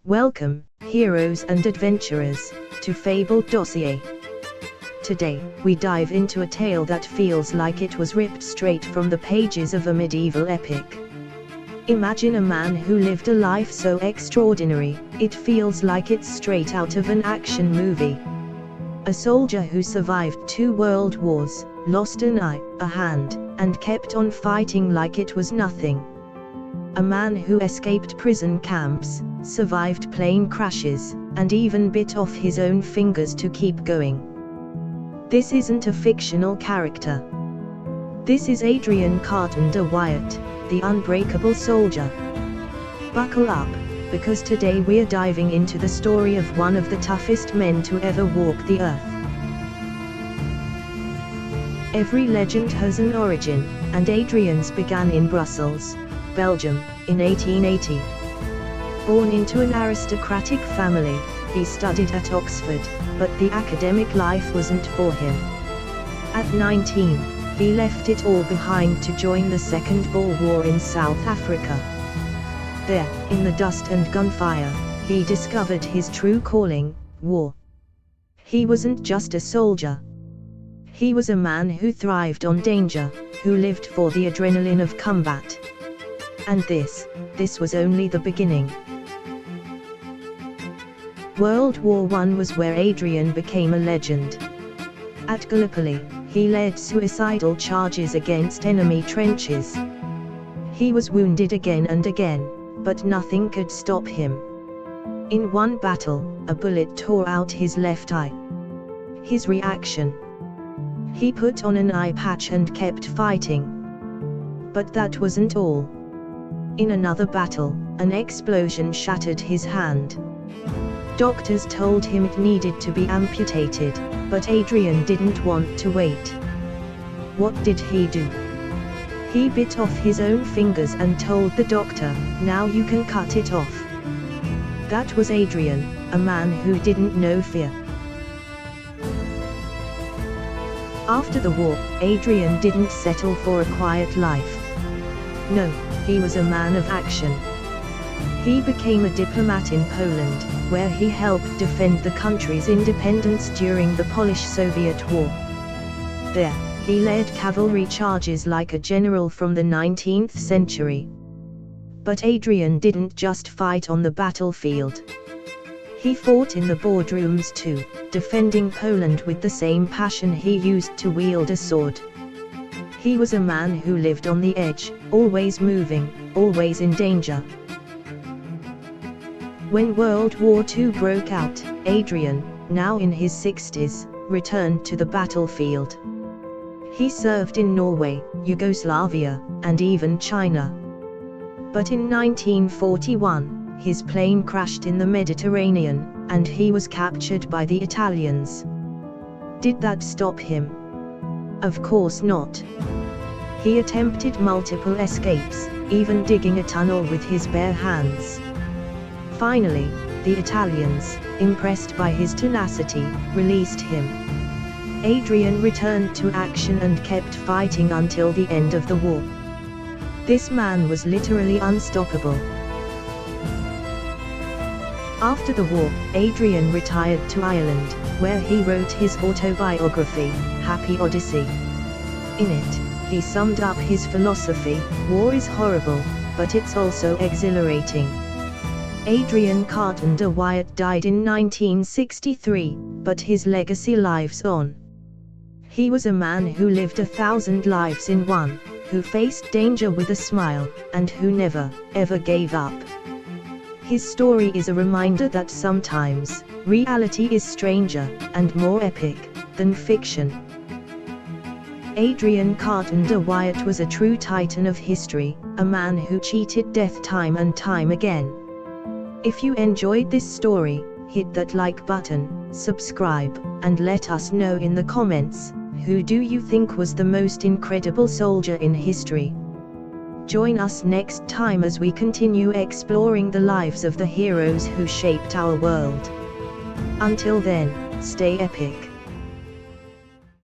Welcome, heroes and adventurers, to Fabled Dossier. Today, we dive into a tale that feels like it was ripped straight from the pages of a medieval epic. Imagine a man who lived a life so extraordinary, it feels like it's straight out of an action movie. A soldier who survived 2 world wars, lost an eye, a hand, and kept on fighting like it was nothing. A man who escaped prison camps, survived plane crashes, and even bit off his own fingers to keep going. This isn't a fictional character. This is Adrian Carton de Wiart, the unbreakable soldier. Buckle up, because today we're diving into the story of one of the toughest men to ever walk the earth. Every legend has an origin, and Adrian's began in Brussels, Belgium, in 1880. Born into an aristocratic family, he studied at Oxford, but the academic life wasn't for him. At 19, he left it all behind to join the Second Boer War in South Africa. There, in the dust and gunfire, he discovered his true calling, war. He wasn't just a soldier. He was a man who thrived on danger, who lived for the adrenaline of combat. And this was only the beginning. World War I was where Adrian became a legend. At Gallipoli, he led suicidal charges against enemy trenches. He was wounded again and again, but nothing could stop him. In one battle, a bullet tore out his left eye. His reaction? He put on an eye patch and kept fighting. But that wasn't all. In another battle, an explosion shattered his hand. Doctors told him it needed to be amputated, but Adrian didn't want to wait. What did he do? He bit off his own fingers and told the doctor, "Now you can cut it off." That was Adrian, a man who didn't know fear. After the war, Adrian didn't settle for a quiet life. No, he was a man of action. He became a diplomat in Poland, where he helped defend the country's independence during the Polish-Soviet War. There, he led cavalry charges like a general from the 19th century. But Adrian didn't just fight on the battlefield. He fought in the boardrooms too, defending Poland with the same passion he used to wield a sword. He was a man who lived on the edge, always moving, always in danger. When World War II broke out, Adrian, now in his 60s, returned to the battlefield. He served in Norway, Yugoslavia, and even China. But in 1941, his plane crashed in the Mediterranean, and he was captured by the Italians. Did that stop him? Of course not. He attempted multiple escapes, even digging a tunnel with his bare hands. Finally, the Italians, impressed by his tenacity, released him. Adrian returned to action and kept fighting until the end of the war. This man was literally unstoppable. After the war, Adrian retired to Ireland, where he wrote his autobiography, Happy Odyssey. In it, he summed up his philosophy: war is horrible, but it's also exhilarating. Adrian Carton de Wiart died in 1963, but his legacy lives on. He was a man who lived 1,000 lives in one, who faced danger with a smile, and who never, ever gave up. His story is a reminder that sometimes, reality is stranger, and more epic, than fiction. Adrian Carton de Wiart was a true titan of history, a man who cheated death time and time again. If you enjoyed this story, hit that like button, subscribe, and let us know in the comments, who do you think was the most incredible soldier in history? Join us next time as we continue exploring the lives of the heroes who shaped our world. Until then, stay epic.